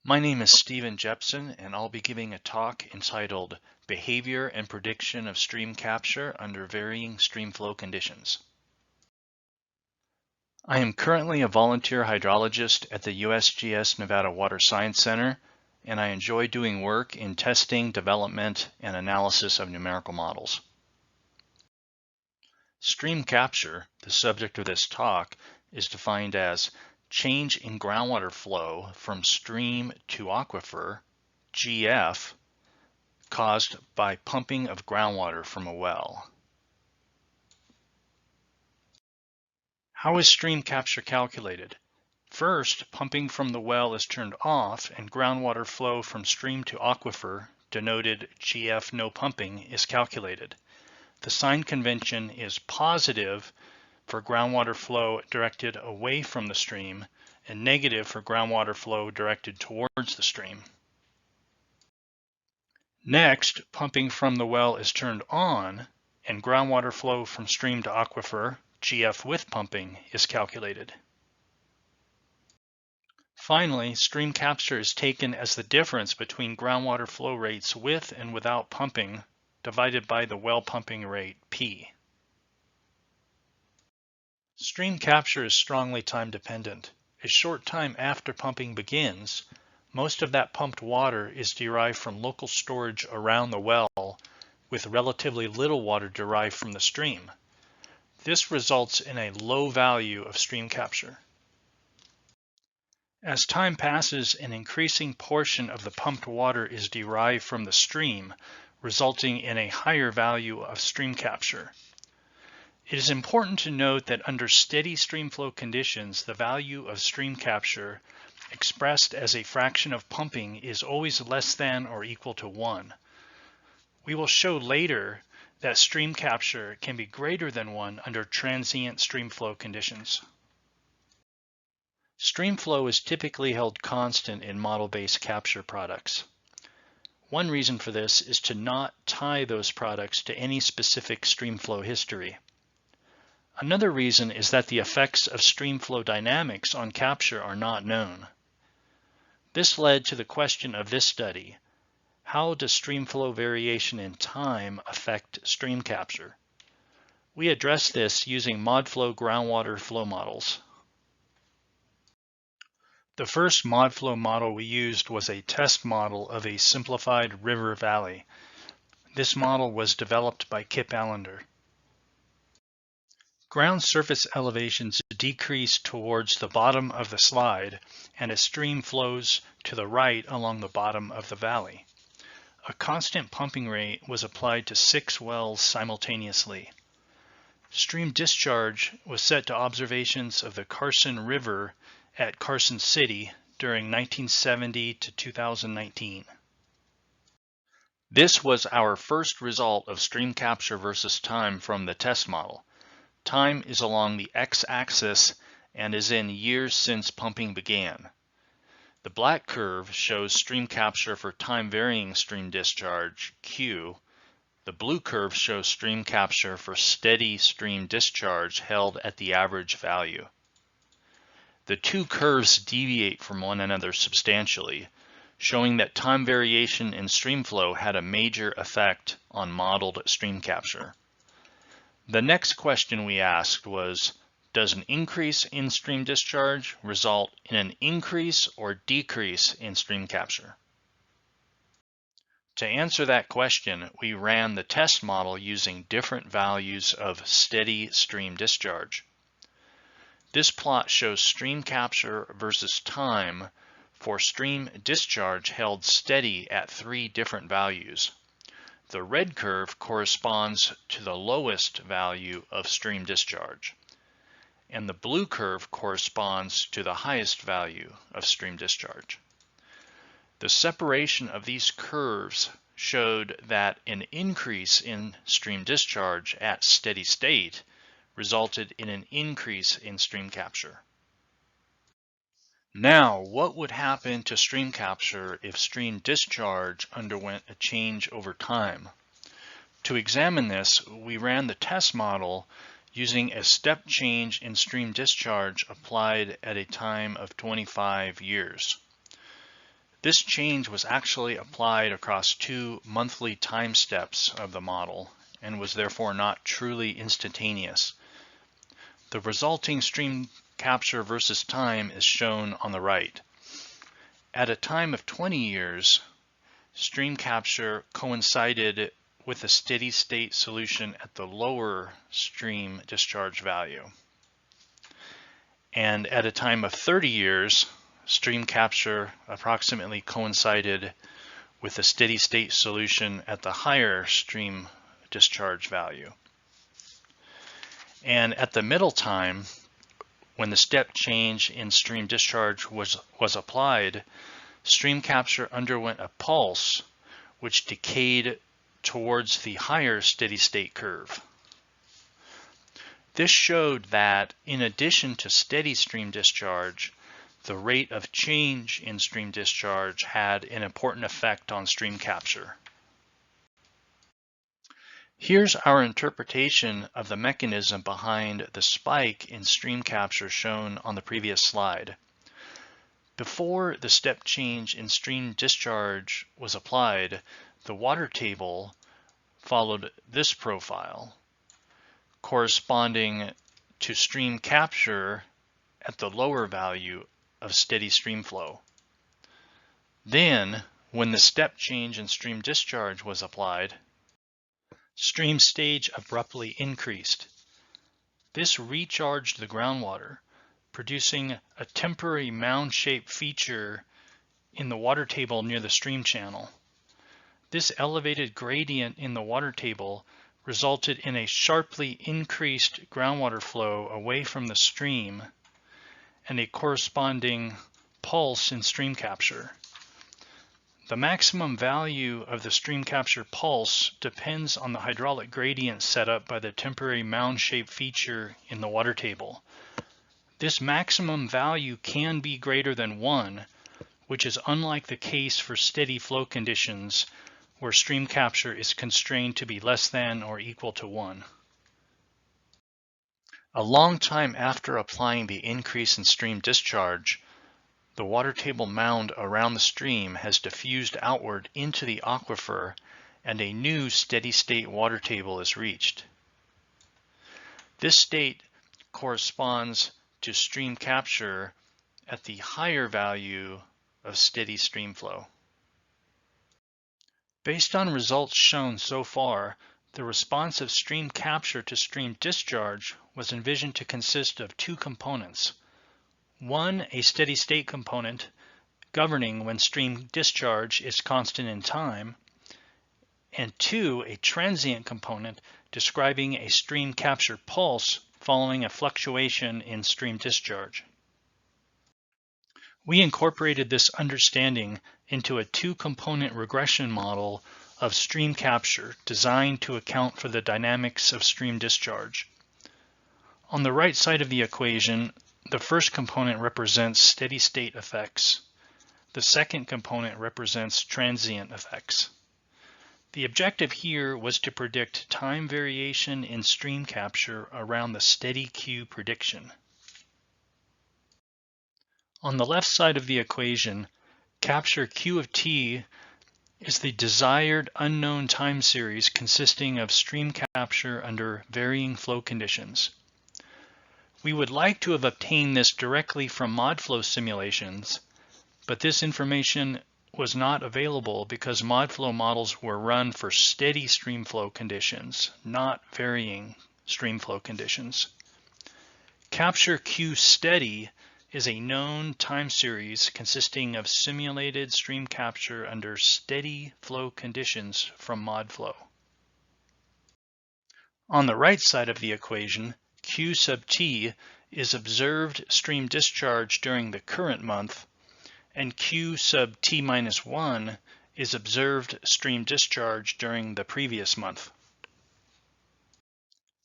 My name is Jepsen, and I'll be giving a talk entitled Behavior and Prediction of Stream Capture Under Varying Stream Flow Conditions. I am currently a volunteer hydrologist at the USGS Nevada Water Science Center, and I enjoy doing work in testing, development, and analysis of numerical models. Stream capture, the subject of this talk, is defined as change in groundwater flow from stream to aquifer, GF, caused by pumping of groundwater from a well. How is stream capture calculated? First, pumping from the well is turned off and groundwater flow from stream to aquifer, denoted GF no pumping, is calculated. The sign convention is positive for groundwater flow directed away from the stream and negative for groundwater flow directed towards the stream. Next, pumping from the well is turned on and groundwater flow from stream to aquifer, GF with pumping, is calculated. Finally, stream capture is taken as the difference between groundwater flow rates with and without pumping divided by the well pumping rate, P. Stream capture is strongly time dependent. A short time after pumping begins, most of that pumped water is derived from local storage around the well, with relatively little water derived from the stream. This results in a low value of stream capture. As time passes, an increasing portion of the pumped water is derived from the stream, resulting in a higher value of stream capture. It is important to note that under steady stream flow conditions, the value of stream capture expressed as a fraction of pumping is always less than or equal to 1. We will show later that stream capture can be greater than 1 under transient stream flow conditions. Stream flow is typically held constant in model-based capture products. One reason for this is to not tie those products to any specific stream flow history. Another reason is that the effects of stream flow dynamics on capture are not known. This led to the question of this study: how does stream flow variation in time affect stream capture? We addressed this using ModFlow groundwater flow models. The first ModFlow model we used was a test model of a simplified river valley. This model was developed by Kip Allender. Ground surface elevations decrease towards the bottom of the slide, and a stream flows to the right along the bottom of the valley. A constant pumping rate was applied to 6 wells simultaneously. Stream discharge was set to observations of the Carson River at Carson City during 1970 to 2019. This was our first result of stream capture versus time from the test model. Time is along the x-axis and is in years since pumping began. The black curve shows stream capture for time-varying stream discharge, Q. The blue curve shows stream capture for steady stream discharge held at the average value. The two curves deviate from one another substantially, showing that time variation in stream flow had a major effect on modeled stream capture. The next question we asked was, does an increase in stream discharge result in an increase or decrease in stream capture? To answer that question, we ran the test model using different values of steady stream discharge. This plot shows stream capture versus time for stream discharge held steady at 3 different values. The red curve corresponds to the lowest value of stream discharge, and the blue curve corresponds to the highest value of stream discharge. The separation of these curves showed that an increase in stream discharge at steady state resulted in an increase in stream capture. Now, what would happen to stream capture if stream discharge underwent a change over time? To examine this, we ran the test model using a step change in stream discharge applied at a time of 25 years. This change was actually applied across 2 monthly time steps of the model and was therefore not truly instantaneous. The resulting stream capture versus time is shown on the right. At a time of 20 years, stream capture coincided with a steady state solution at the lower stream discharge value. And at a time of 30 years, stream capture approximately coincided with a steady state solution at the higher stream discharge value. And at the middle time, when the step change in stream discharge was applied, stream capture underwent a pulse which decayed towards the higher steady state curve. This showed that in addition to steady stream discharge, the rate of change in stream discharge had an important effect on stream capture. Here's our interpretation of the mechanism behind the spike in stream capture shown on the previous slide. Before the step change in stream discharge was applied, the water table followed this profile, corresponding to stream capture at the lower value of steady stream flow. Then, when the step change in stream discharge was applied, stream stage abruptly increased. This recharged the groundwater, producing a temporary mound-shaped feature in the water table near the stream channel. This elevated gradient in the water table resulted in a sharply increased groundwater flow away from the stream and a corresponding pulse in stream capture. The maximum value of the stream capture pulse depends on the hydraulic gradient set up by the temporary mound-shaped feature in the water table. This maximum value can be greater than 1, which is unlike the case for steady flow conditions where stream capture is constrained to be less than or equal to 1. A long time after applying the increase in stream discharge, the water table mound around the stream has diffused outward into the aquifer and a new steady state water table is reached. This state corresponds to stream capture at the higher value of steady stream flow. Based on results shown so far, the response of stream capture to stream discharge was envisioned to consist of 2 components. 1, a steady state component governing when stream discharge is constant in time, and 2, a transient component describing a stream capture pulse following a fluctuation in stream discharge. We incorporated this understanding into a 2-component regression model of stream capture designed to account for the dynamics of stream discharge. On the right side of the equation, the first component represents steady state effects. The second component represents transient effects. The objective here was to predict time variation in stream capture around the steady Q prediction. On the left side of the equation, capture Q of t is the desired unknown time series consisting of stream capture under varying flow conditions. We would like to have obtained this directly from mod flow simulations, but this information was not available because mod flow models were run for steady stream flow conditions, not varying stream flow conditions. Capture Q steady is a known time series consisting of simulated stream capture under steady flow conditions from mod flow. On the right side of the equation, Q sub t is observed stream discharge during the current month, and Q sub t minus 1 is observed stream discharge during the previous month.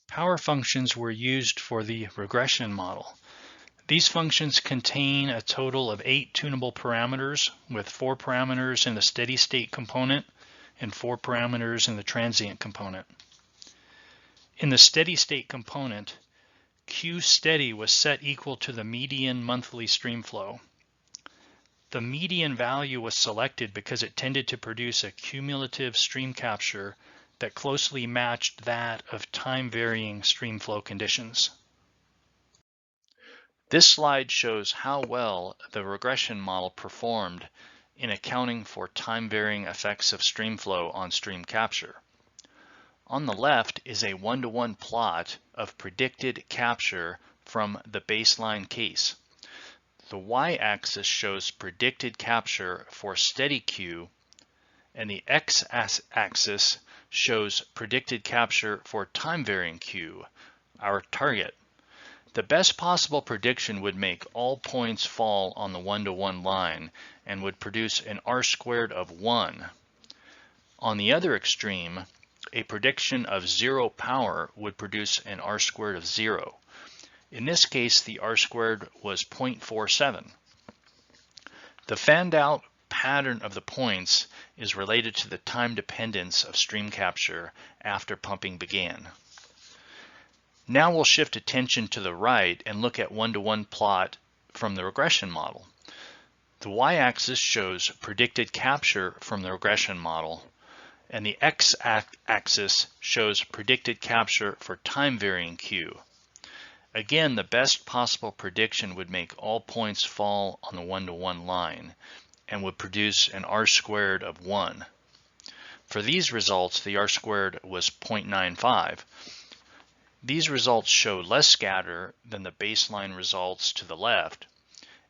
Power functions were used for the regression model. These functions contain a total of 8 tunable parameters, with 4 parameters in the steady state component and 4 parameters in the transient component. In the steady state component, Q steady was set equal to the median monthly stream flow. The median value was selected because it tended to produce a cumulative stream capture that closely matched that of time-varying stream flow conditions. This slide shows how well the regression model performed in accounting for time-varying effects of stream flow on stream capture. On the left is a one-to-one plot of predicted capture from the baseline case. The y-axis shows predicted capture for steady Q, and the x-axis shows predicted capture for time-varying Q, our target. The best possible prediction would make all points fall on the one-to-one line and would produce an R-squared of 1. On the other extreme, a prediction of 0 power would produce an R-squared of 0. In this case, the R-squared was 0.47. The fanned-out pattern of the points is related to the time dependence of stream capture after pumping began. Now we'll shift attention to the right and look at one-to-one plot from the regression model. The y-axis shows predicted capture from the regression model, and the x-axis shows predicted capture for time-varying Q. Again, the best possible prediction would make all points fall on the one-to-one line and would produce an R-squared of 1. For these results, the R-squared was 0.95. These results show less scatter than the baseline results to the left,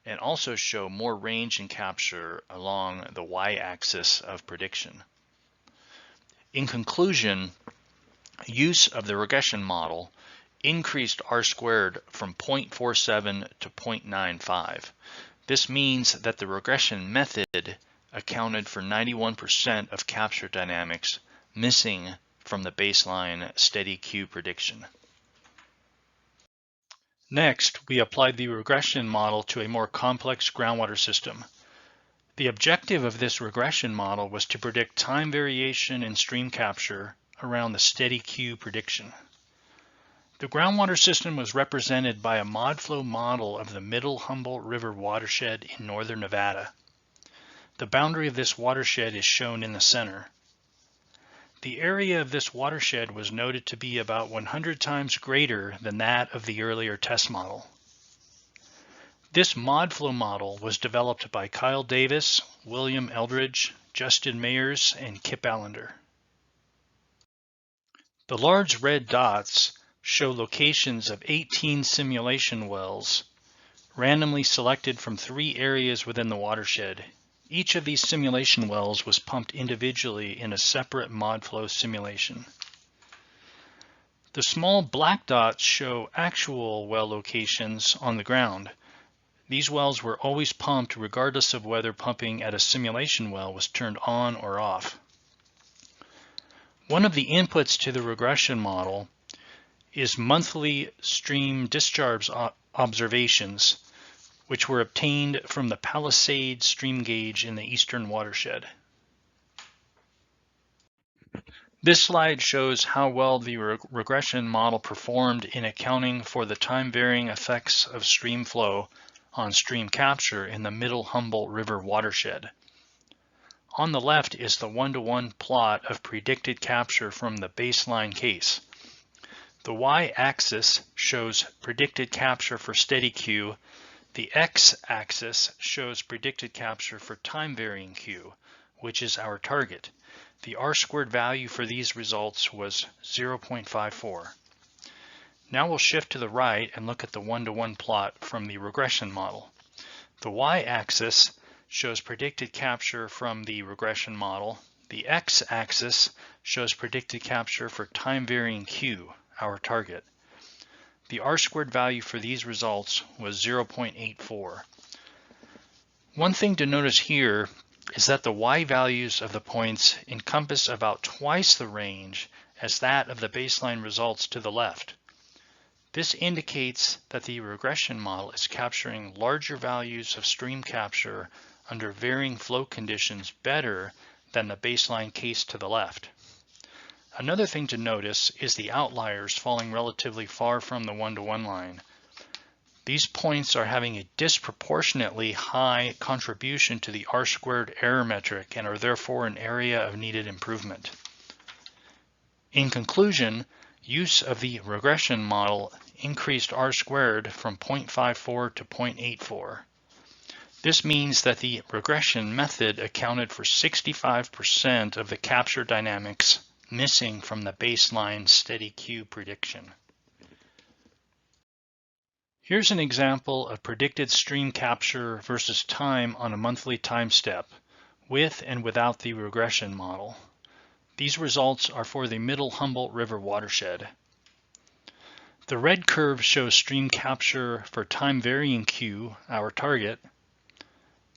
and also show more range in capture along the y-axis of prediction. In conclusion, use of the regression model increased R-squared from 0.47 to 0.95. This means that the regression method accounted for 91% of capture dynamics missing from the baseline steady Q prediction. Next, we applied the regression model to a more complex groundwater system. The objective of this regression model was to predict time variation in stream capture around the steady Q prediction. The groundwater system was represented by a modflow model of the Middle Humboldt River watershed in northern Nevada. The boundary of this watershed is shown in the center. The area of this watershed was noted to be about 100 times greater than that of the earlier test model. This modflow model was developed by Kyle Davis, William Eldridge, Justin Mayers, and Kip Allender. The large red dots show locations of 18 simulation wells, randomly selected from 3 areas within the watershed. Each of these simulation wells was pumped individually in a separate modflow simulation. The small black dots show actual well locations on the ground. These wells were always pumped regardless of whether pumping at a simulation well was turned on or off. One of the inputs to the regression model is monthly stream discharge observations, which were obtained from the Palisade stream gauge in the eastern watershed. This slide shows how well the regression model performed in accounting for the time-varying effects of stream flow on stream capture in the Middle Humboldt River watershed. On the left is the one-to-one plot of predicted capture from the baseline case. The y-axis shows predicted capture for steady Q. The x-axis shows predicted capture for time-varying Q, which is our target. The R-squared value for these results was 0.54. Now we'll shift to the right and look at the one-to-one plot from the regression model. The y-axis shows predicted capture from the regression model. The x-axis shows predicted capture for time-varying Q, our target. The R-squared value for these results was 0.84. One thing to notice here is that the y values of the points encompass about twice the range as that of the baseline results to the left. This indicates that the regression model is capturing larger values of stream capture under varying flow conditions better than the baseline case to the left. Another thing to notice is the outliers falling relatively far from the one-to-one line. These points are having a disproportionately high contribution to the R-squared error metric and are therefore an area of needed improvement. In conclusion, use of the regression model increased R-squared from 0.54 to 0.84. This means that the regression method accounted for 65% of the capture dynamics missing from the baseline steady Q prediction. Here's an example of predicted stream capture versus time on a monthly time step, with and without the regression model. These results are for the Middle Humboldt River watershed. The red curve shows stream capture for time-varying Q, our target.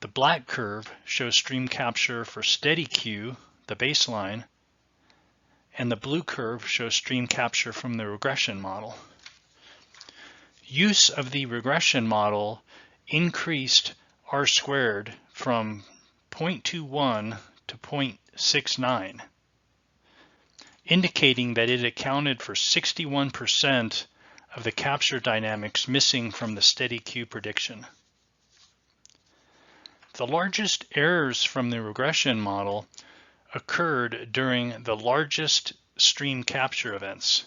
The black curve shows stream capture for steady Q, the baseline. And the blue curve shows stream capture from the regression model. Use of the regression model increased R-squared from 0.21 to 0.69, indicating that it accounted for 61% of the capture dynamics missing from the steady Q prediction. The largest errors from the regression model occurred during the largest stream capture events.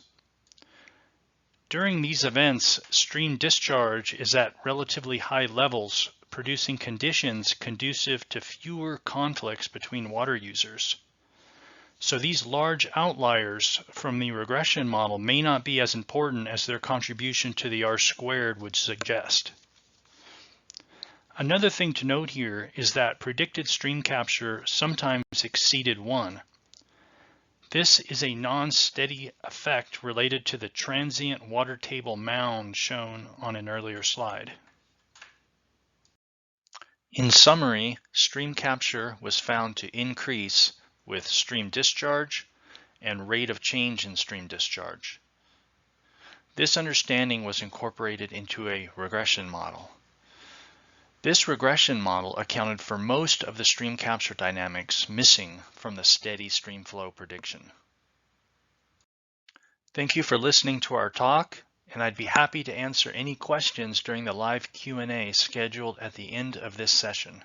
During these events, stream discharge is at relatively high levels, producing conditions conducive to fewer conflicts between water users. So these large outliers from the regression model may not be as important as their contribution to the R-squared would suggest. Another thing to note here is that predicted stream capture sometimes exceeded 1. This is a non-steady effect related to the transient water table mound shown on an earlier slide. In summary, stream capture was found to increase with stream discharge and rate of change in stream discharge. This understanding was incorporated into a regression model. This regression model accounted for most of the stream capture dynamics missing from the steady stream flow prediction. Thank you for listening to our talk, and I'd be happy to answer any questions during the live Q&A scheduled at the end of this session.